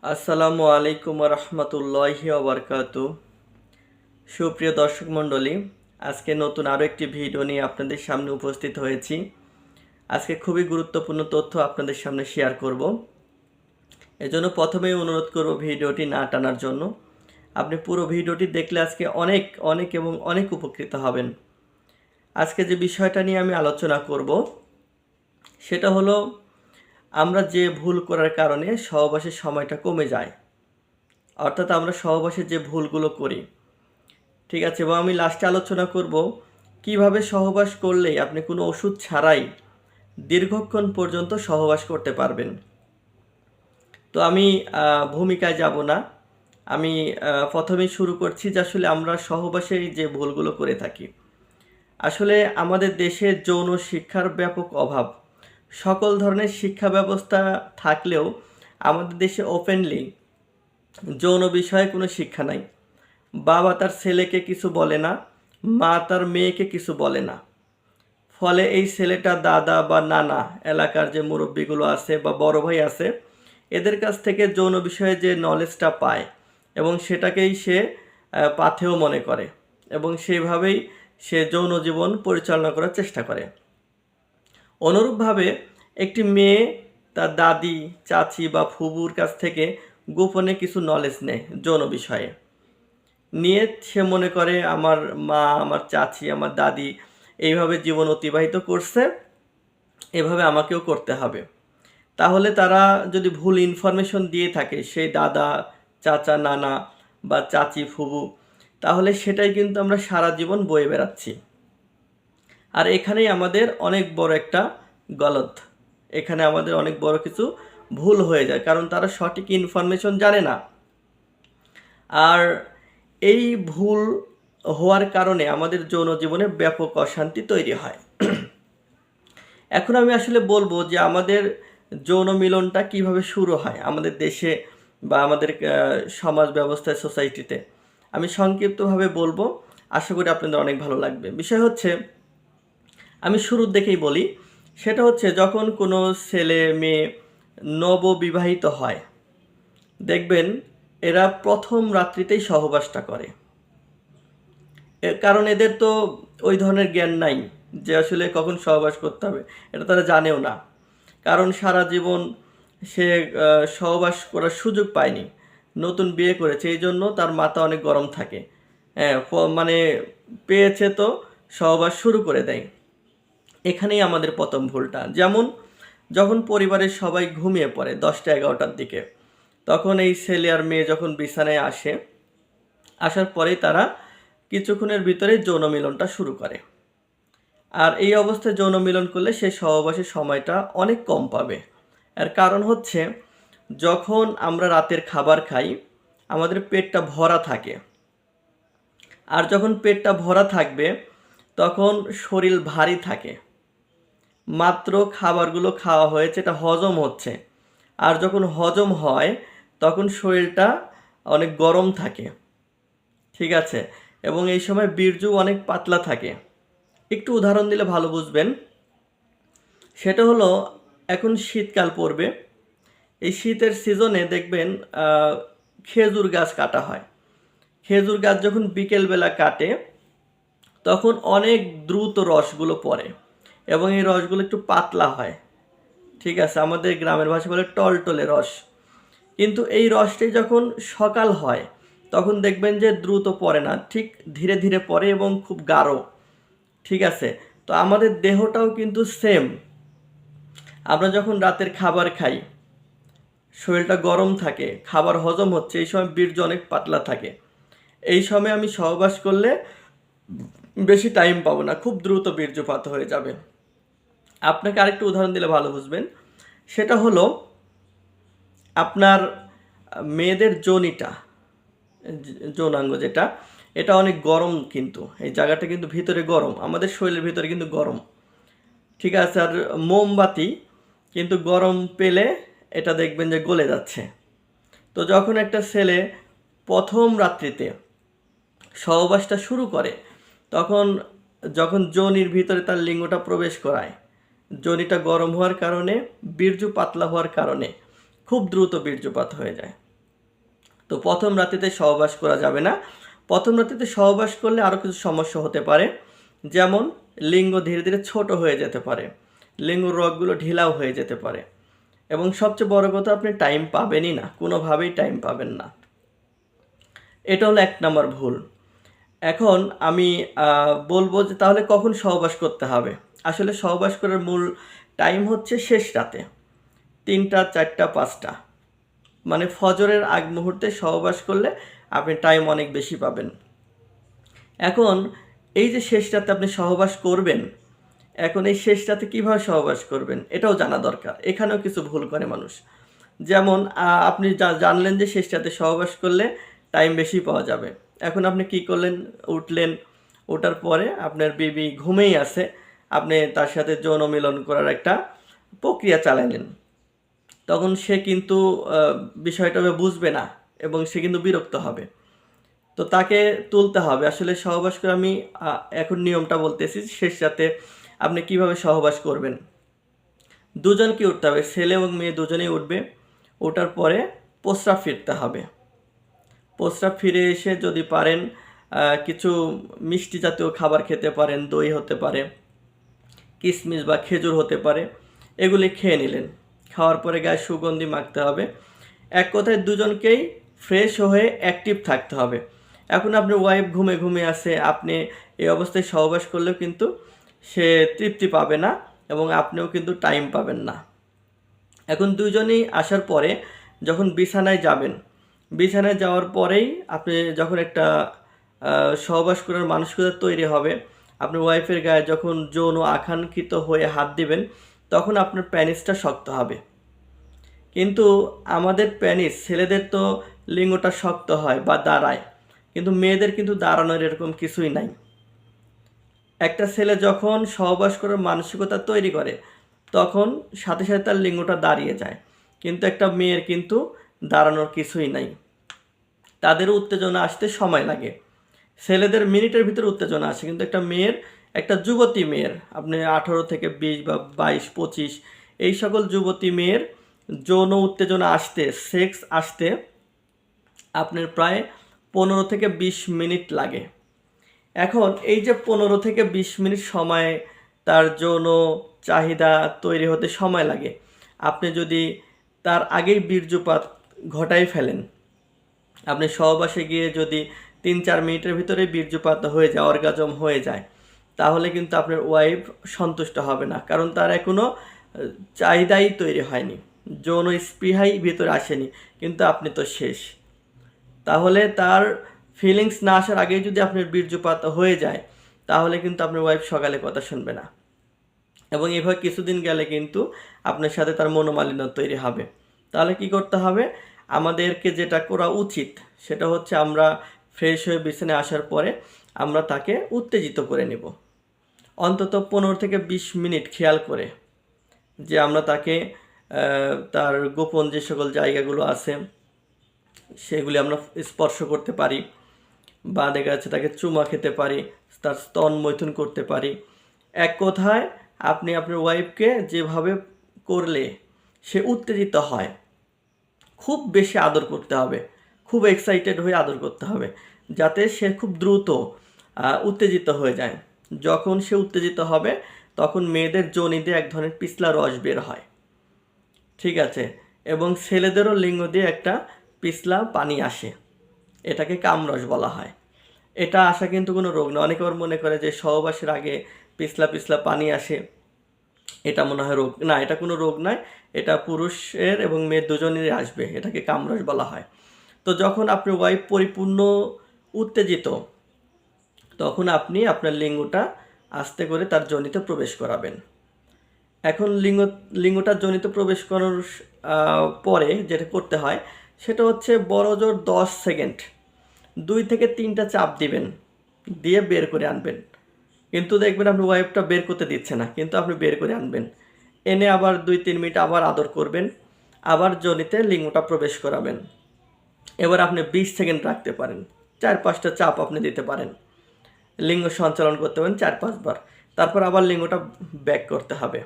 আসসালামু আলাইকুম রহমতুল্লাহি ওবরকাতু। সুপ্রিয় দর্শক মণ্ডলী, আজকে নতুন আরও একটি ভিডিও নিয়ে আপনাদের সামনে উপস্থিত হয়েছি। আজকে খুবই গুরুত্বপূর্ণ তথ্য আপনাদের সামনে শেয়ার করব। এজন্য প্রথমেই অনুরোধ করব ভিডিওটি না টানার জন্য। আপনি পুরো ভিডিওটি দেখলে আজকে অনেক অনেক এবং অনেক উপকৃত হবেন। আজকে যে বিষয়টা নিয়ে আমি আলোচনা করব সেটা হলো, আমরা যে ভুল করার কারণে সহবাসের সময়টা কমে যায়, অর্থাৎ আমরা সহবাসে যে ভুলগুলো করি, ঠিক আছে। এবং আমি লাস্টে আলোচনা করব কিভাবে সহবাস করলেই আপনি কোনো ওষুধ ছাড়াই দীর্ঘক্ষণ পর্যন্ত সহবাস করতে পারবেন। তো আমি ভূমিকায় যাব না। আমি প্রথমেই শুরু করছি যে আসলে আমরা সহবাসে যে ভুলগুলো করে থাকি। আসলে আমাদের দেশে যৌন শিক্ষার ব্যাপক অভাব। সকল ধরনের শিক্ষা ব্যবস্থা থাকলেও আমাদের দেশে ওপেনলি যৌন বিষয়ে কোনো শিক্ষা নাই। বাবা তার ছেলেকে কিছু বলে না, মা তার মেয়েকে কিছু বলে না। ফলে এই ছেলেটা দাদা বা নানা, এলাকার যে মুরব্বীগুলো আছে বা বড় ভাই আছে, এদের কাছ থেকে যৌন বিষয়ে যে নলেজটা পায় এবং সেটাকেই সে পাথেয় মনে করে এবং সেইভাবেই সে যৌন জীবন পরিচালনা করার চেষ্টা করে। অনুরূপভাবে একটি মেয়ে তার দাদি, চাচি বা ফুবুর কাছ থেকে গোপনে কিছু নলেজ নেয় যৌন বিষয়ে, নিয়ে সে মনে করে আমার মা, আমার চাচি, আমার দাদি এইভাবে জীবন অতিবাহিত করছে, এভাবে আমাকেও করতে হবে। তাহলে তারা যদি ভুল ইনফরমেশন দিয়ে থাকে সেই দাদা, চাচা, নানা বা চাচি, ফুবু, তাহলে সেটাই কিন্তু আমরা সারা জীবন বয়ে বেড়াচ্ছি। আর এখানেই আমাদের অনেক বড় একটা গলত, এখানে আমাদের অনেক বড় কিছু ভুল হয়ে যায়, কারণ তারা সঠিক ইনফরমেশন জানে না। আর এই ভুল হওয়ার কারণে আমাদের যৌন জীবনে ব্যাপক অশান্তি তৈরি হয়। এখন আমি আসলে বলবো যে আমাদের যৌন মিলনটা কিভাবে শুরু হয় আমাদের দেশে বা আমাদের সমাজ ব্যবস্থায়, সোসাইটিতে। আমি সংক্ষিপ্তভাবে বলবো, আশা করি আপনাদের অনেক ভালো লাগবে। বিষয় হচ্ছে, আমি শুরুর দিকেই বলি, সেটা হচ্ছে যখন কোনো ছেলে মেয়ে নববিবাহিত হয়, দেখবেন এরা প্রথম রাত্রিতেই সহবাসটা করে। কারণ এদের তো ওই ধরনের জ্ঞান নাই যে আসলে কখন সহবাস করতে হবে, এটা তারা জানেও না। কারণ সারা জীবন সে সহবাস করার সুযোগ পায়নি, নতুন বিয়ে করেছে, এই জন্য তার মাথা অনেক গরম থাকে। হ্যাঁ, মানে পেয়েছে তো সহবাস শুরু করে দেয়। এখানেই আমাদের প্রথম ভুলটা। যেমন যখন পরিবারের সবাই ঘুমিয়ে পড়ে 10টা-11টার দিকে, তখন এই ছেলে আর মেয়ে যখন বিছানায় আসে, আসার পরেই তারা কিছুক্ষণের ভিতরে যৌন মিলনটা শুরু করে। আর এই অবস্থায় যৌন মিলন করলে সে সহবাসের সময়টা অনেক কম পাবে। এর কারণ হচ্ছে, যখন আমরা রাতের খাবার খাই আমাদের পেটটা ভরা থাকে, আর যখন পেটটা ভরা থাকবে তখন শরীর ভারী থাকে, মাত্র খাবারগুলো খাওয়া হয়েছে, এটা হজম হচ্ছে। আর যখন হজম হয় তখন শরীরটা অনেক গরম থাকে, ঠিক আছে। এবং এই সময় বীর্য অনেক পাতলা থাকে। একটু উদাহরণ দিলে ভালো বুঝবেন। সেটা হলো, এখন শীতকাল পড়বে, এই শীতের সিজনে দেখবেন খেজুর গাছ কাটা হয়। খেজুর গাছ যখন বিকেলবেলা কাটে তখন অনেক দ্রুত রসগুলো পড়ে এবং এই রসগুলো একটু পাতলা হয়, ঠিক আছে। আমাদের গ্রামের ভাষায় বলে টলটলে রস। কিন্তু এই রসটি যখন সকাল হয় তখন দেখবেন যে দ্রুত পড়ে না, ঠিক ধীরে ধীরে পড়ে এবং খুব গাঢ়, ঠিক আছে। তো আমাদের দেহটাও কিন্তু সেম। আমরা যখন রাতের খাবার খাই শরীরটা গরম থাকে, খাবার হজম হচ্ছে, এই সময় বীর্য অনেক পাতলা থাকে। এই সময় আমি সহবাস করলে বেশি টাইম পাবো না, খুব দ্রুত বীর্যপাত হয়ে যাবে। আপনাকে আরেকটু উদাহরণ দিলে ভালো বুঝবেন। সেটা হলো, আপনার মেয়েদের যোনিটা, যৌনাঙ্গ যেটা, এটা অনেক গরম, কিন্তু এই জায়গাটা কিন্তু ভিতরে গরম, আমাদের শরীরের ভিতরে কিন্তু গরম, ঠিক আছে। আর মোমবাতি কিন্তু গরম পেলে এটা দেখবেন যে গলে যাচ্ছে। তো যখন একটা ছেলে প্রথম রাত্রিতে সহবাসটা শুরু করে তখন যখন যোনির ভিতরে তার লিঙ্গটা প্রবেশ করায়, যোনিটা গরম হওয়ার কারণে, বীর্য পাতলা হওয়ার কারণে খুব দ্রুত বীর্যপাত হয়ে যায়। তো প্রথম রাতেতে সহবাস করা যাবে না। প্রথম রাতেতে সহবাস করলে আরও কিছু সমস্যা হতে পারে, যেমন লিঙ্গ ধীরে ধীরে ছোট হয়ে যেতে পারে, লিঙ্গ রগগুলো ঢিলাও হয়ে যেতে পারে, এবং সবচেয়ে বড় কথা আপনি টাইম পাবেনই না, কোনোভাবেই টাইম পাবেন না। এটা হলো 1 নম্বর ভুল। এখন আমি বলবো যে তাহলে কখন সহবাস করতে হবে। আসলে সহবাস করার মূল টাইম হচ্ছে শেষ রাতে 3টা, 4টা, 5টা, মানে ফজরের আগ মুহূর্তে সহবাস করলে আপনি টাইম অনেক বেশি পাবেন। এখন এই যে শেষ রাতে আপনি সহবাস করবেন, এখন এই শেষ রাতে কীভাবে সহবাস করবেন এটাও জানা দরকার। এখানেও কিছু ভুল করে মানুষ। যেমন আপনি জানলেন যে শেষ রাতে সহবাস করলে টাইম বেশি পাওয়া যাবে। এখন আপনি কি করলেন, উঠলেন, ওঠার পরে আপনার বিবি ঘুমেই আছে, আপনি তার সাথে যৌন মিলন করার একটা প্রক্রিয়া চালাইলেন। তখন সে কিন্তু বিষয়টা বুঝবে না এবং সে কিন্তু বিরক্ত হবে। তো তাকে তুলতে হবে। আসলে সহবাস করে আমি এখন নিয়মটা বলতেছি, শেষ রাতে আপনি কিভাবে সহবাস করবেন। দুজনকে উঠতে হবে, ছেলে এবং মেয়ে দুজনেই উঠবে। ওঠার পরে প্রস্রাব ফিরতে হবে। প্রস্রাব ফিরে এসে যদি পারেন কিছু মিষ্টি জাতীয় খাবার খেতে পারেন, দই হতে পারে, কিশমিশ বা খেজুর হতে পারে, এগুলি খেয়ে নিলেন। খাওয়ার পরে গায়ে সুগন্ধি মাখতে হবে। এক কথায় দুজনকেই ফ্রেশ হয়ে অ্যাক্টিভ থাকতে হবে। এখন আপনার ওয়াইফ ঘুমে আছে, আপনি এই অবস্থায় সহবাস করলেও কিন্তু সে তৃপ্তি পাবে না এবং আপনিও কিন্তু টাইম পাবেন না। এখন দুজনেই আসার পরে যখন বিছানায় যাবেন, বিছানায় যাওয়ার পরেই আপনি যখন একটা সহবাস করার মানসিকতা তৈরি হবে, আপনার ওয়াইফের গায়ে যখন যৌন আকাঙ্ক্ষিত হয়ে হাত দিবেন, তখন আপনার প্যানিসটা শক্ত হবে। কিন্তু আমাদের প্যানিস, ছেলেদের তো লিঙ্গটা শক্ত হয় বা দাঁড়ায়, কিন্তু মেয়েদের কিন্তু দাঁড়ানোর এরকম কিছুই নাই। একটা ছেলে যখন সহবাস করার মানসিকতা তৈরি করে, তখন সাথে সাথে তার লিঙ্গটা দাঁড়িয়ে যায়। কিন্তু একটা মেয়ের কিন্তু দাঁড়ানোর কিছুই নাই, তাদের উত্তেজনা আসতে সময় লাগে। ছেলেদের মিনিটের ভিতরে উত্তেজনা আসে, কিন্তু একটা মেয়ের, একটা যুবতী মেয়ের, আপনি 18 থেকে 20 বা 22, 25 এই সকল যুবতী মেয়ের যৌন উত্তেজনা আসতে, সেক্স আসতে আপনার প্রায় 15 থেকে 20 মিনিট লাগে। এখন এই যে 15 থেকে 20 মিনিট সময় তার যৌন চাহিদা তৈরি হতে সময় লাগে, আপনি যদি তার আগেই বীর্যপাত ঘটাই ফেলেন, আপনি সহবাসে গিয়ে যদি 3-4 মিনিটের ভিতরে বীর্যপাত হয়ে যায়, অর্গাজম হয়ে যায়, তাহলে কিন্তু আপনার ওয়াইফ সন্তুষ্ট হবে না, কারণ তার এখনও চাহিদাই তৈরি হয়নি, যৌন স্পৃহাই ভিতরে আসেনি, কিন্তু আপনি তো শেষ। তাহলে তার ফিলিংস না আসার আগেই যদি আপনার বীর্যপাত হয়ে যায়, তাহলে কিন্তু আপনার ওয়াইফ সকালে কথা শুনবে না, এবং এভাবে কিছুদিন গেলে কিন্তু আপনার সাথে তার মনোমালিন্য তৈরি হবে। তাহলে কি করতে হবে, আমাদেরকে যেটা করা উচিত সেটা হচ্ছে আমরা ফ্রেশ হয়ে বিছানায় আসার পরে আমরা তাকে উত্তেজিত করে নেব, অন্তত 15 থেকে 20 মিনিট খেয়াল করে, যে আমরা তাকে তার গোপন যে সকল জায়গাগুলো আছে সেগুলি আমরা স্পর্শ করতে পারি, বা দেখা যাচ্ছে তাকে চুমা খেতে পারি, তার স্তন মৈথুন করতে পারি। এক কথায় আপনি আপনার ওয়াইফকে যেভাবে করলে সে উত্তেজিত হয়, খুব বেশি আদর করতে হবে, খুব এক্সাইটেড হয়ে আদর করতে হবে, যাতে সে খুব দ্রুত উত্তেজিত হয়ে যায়। যখন সে উত্তেজিত হবে তখন মেয়েদের যোনিতে এক ধরনের পিছলা রস বের হয়, ঠিক আছে, এবং ছেলেদেরও লিঙ্গ দিয়ে একটা পিছলা পানি আসে, এটাকে কামরস বলা হয়। এটা আসা কিন্তু কোনো রোগ না। অনেকে মনে করে যে সহবাসের আগে পিছলা পিছলা পানি আসে, এটা মনে হয় রোগ। না, এটা কোনো রোগ নয়, এটা পুরুষের এবং মেয়ের দুজনেরই আসবে, এটাকে কামরস বলা হয়। তো যখন আপনার ওয়াইফ পরিপূর্ণ উত্তেজিত, তখন আপনি আপনার লিঙ্গটা আস্তে করে তার যোনিতে প্রবেশ করাবেন। এখন লিঙ্গটা যোনিতে প্রবেশ করার পরে যেটা করতে হয় সেটা হচ্ছে বড় জোর 10 সেকেন্ড 2 থেকে 3টা চাপ দিবেন, দিয়ে বের করে আনবেন। কিন্তু দেখবেন আপনি ওয়াইফটা বের করতে দিচ্ছে না, কিন্তু আপনি বের করে আনবেন, এনে আবার 2-3 মিনিট আবার আদর করবেন, আবার যোনিতে লিঙ্গটা প্রবেশ করাবেন। এবার আপনি 20 সেকেন্ড রাখতে পারেন, 4-5টা চাপ আপনি দিতে পারেন, লিঙ্গ সঞ্চালন করতে পারেন 4-5 বার, তারপর আবার লিঙ্গটা ব্যাক করতে হবে।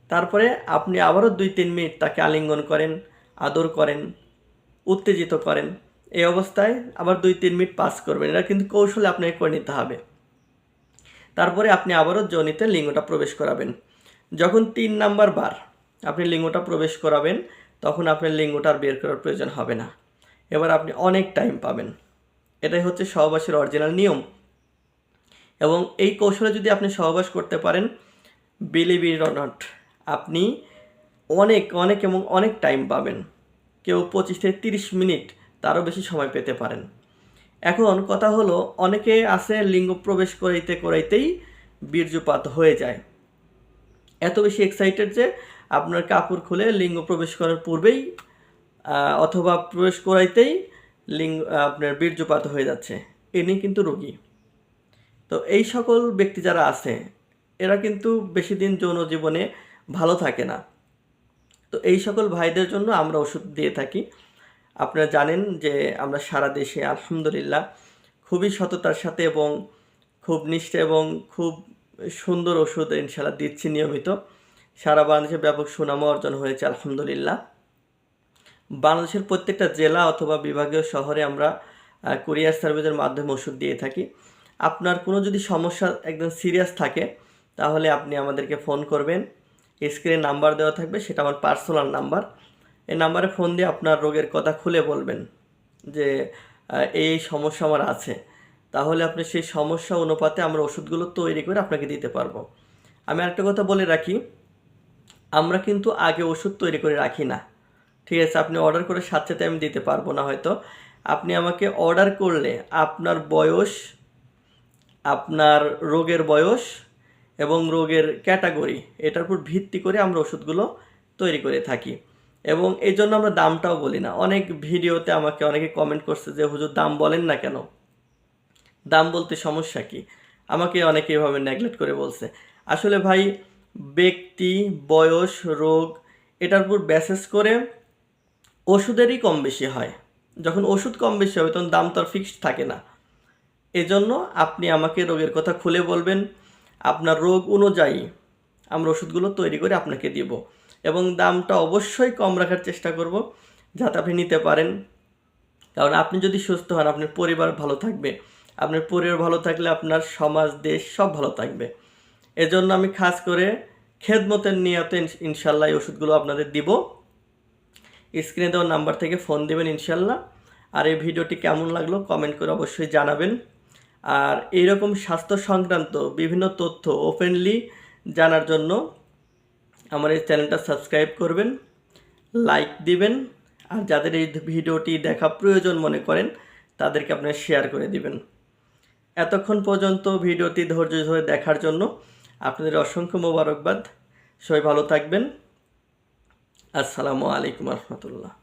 তারপরে আপনি আবারও 2-3 মিনিট তাকে আলিঙ্গন করেন, আদর করেন, উত্তেজিত করেন। এই অবস্থায় আবার 2-3 মিনিট পাস করবেন। এটা কিন্তু কৌশলে আপনাকে করে নিতে হবে। তারপরে আপনি আবারও যোনিতে লিঙ্গটা প্রবেশ করাবেন। যখন 3 নাম্বার বার আপনি লিঙ্গটা প্রবেশ করাবেন, তখন আপনার লিঙ্গটা আর বের করার প্রয়োজন হবে না। এবার আপনি অনেক টাইম পাবেন। এটাই হচ্ছে সহবাসের অরিজিনাল নিয়ম। এবং এই কৌশলে যদি আপনি সহবাস করতে পারেন, বিলিভ ইট অর নট, আপনি অনেক অনেক এবং অনেক টাইম পাবেন। কেউ 25 থেকে 30 মিনিট তারও বেশি সময় পেতে পারেন। এখন কথা হলো, অনেকে আছে লিঙ্গ প্রবেশ করাইতে করাইতেই বীর্যপাত হয়ে যায়। এত বেশি এক্সাইটেড যে আপনার কাপড় খুলে লিঙ্গ প্রবেশ করার পূর্বেই অথবা প্রবেশ করাইতেই আপনার বীর্যপাত হয়ে যাচ্ছে। ইনি কিন্তু রোগী। তো এই সকল ব্যক্তি যারা আছে, এরা কিন্তু বেশি দিন যৌন জীবনে ভালো থাকে না। তো এই সকল ভাইদের জন্য আমরা ওষুধ দিয়ে থাকি। আপনারা জানেন যে আমরা সারা দেশে আলহামদুলিল্লাহ খুবই সততার সাথে এবং খুব নিষ্ঠা এবং খুব সুন্দর ওষুধ ইনশাআল্লাহ দিচ্ছি নিয়মিত। সারা বাংলাদেশে ব্যাপক সুনাম অর্জন হয়েছে আলহামদুলিল্লাহ। বাংলাদেশের প্রত্যেকটা জেলা অথবা বিভাগীয় শহরে আমরা কুরিয়ার সার্ভিসের মাধ্যমে ওষুধ দিয়ে থাকি। আপনার কোনো যদি সমস্যা একদম সিরিয়াস থাকে, তাহলে আপনি আমাদেরকে ফোন করবেন। স্ক্রিনে নাম্বার দেওয়া থাকবে, সেটা আমার পার্সোনাল নাম্বার। এই নাম্বারে ফোন দিয়ে আপনার রোগের কথা খুলে বলবেন যে এই সমস্যা আমার আছে। তাহলে আপনি সেই সমস্যা অনুপাতে আমরা ওষুধগুলো তৈরি করে আপনাকে দিতে পারবো। আমি আরেকটা কথা বলে রাখি, আমরা কিন্তু আগে ওষুধ তৈরি করে রাখি না। ঠিক আছে, আপনি অর্ডার করে সাথে সাথে আমি দিতে পারবো না হয়তো। আপনি আমাকে অর্ডার করলে আপনার বয়স, আপনার রোগের বয়স এবং রোগের ক্যাটাগরি, এটার উপর ভিত্তি করে আমরা ওষুধগুলো তৈরি করে থাকি। এবং এই জন্য আমরা দামটাও বলি না। অনেক ভিডিওতে আমাকে অনেকে কমেন্ট করছে যে হুজুর দাম বলেন না কেন, দাম বলতে সমস্যা কি? আমাকে অনেকে এভাবে নেগলেক্ট করে বলছে। আসলে ভাই, ব্যক্তি, বয়স, রোগ, এটার উপর বেসিস করে ওষুধেরই কম বেশি হয়। যখন ওষুধ কম বেশি হবে তখন দাম তো আর ফিক্সড থাকে না। এজন্য আপনি আমাকে রোগের কথা খুলে বলবেন, আপনার রোগ অনুযায়ী আমরা ওষুধগুলো তৈরি করে আপনাকে দিব। এবং দামটা অবশ্যই কম রাখার চেষ্টা করব, যাতে আপনি নিতে পারেন। কারণ আপনি যদি সুস্থ হন, আপনার পরিবার ভালো থাকবে। আপনার পরিবার ভালো থাকলে আপনার সমাজ, দেশ সব ভালো থাকবে। এজন্য আমি খাস করে খেদমতের নিয়তে ইনশাল্লাহ এই ওষুধগুলো আপনাদের দিব। স্ক্রিনে দেওয়া নাম্বার থেকে ফোন দেবেন ইনশাল্লাহ। আর এই ভিডিওটি কেমন লাগলো কমেন্ট করে অবশ্যই জানাবেন। আর এইরকম স্বাস্থ্য সংক্রান্ত বিভিন্ন তথ্য ওপেনলি জানার জন্য আমার এই চ্যানেলটা সাবস্ক্রাইব করবেন, লাইক দিবেন। আর যাদের এই ভিডিওটি দেখা প্রয়োজন মনে করেন, তাদেরকে আপনারা শেয়ার করে দিবেন। এতক্ষণ পর্যন্ত ভিডিওটি ধৈর্য ধরে দেখার জন্য আপনাদের অসংখ্য মোবারকবাদ। সবাই ভালো থাকবেন। আসসালামু আলাইকুম রহমতুল্লাহ।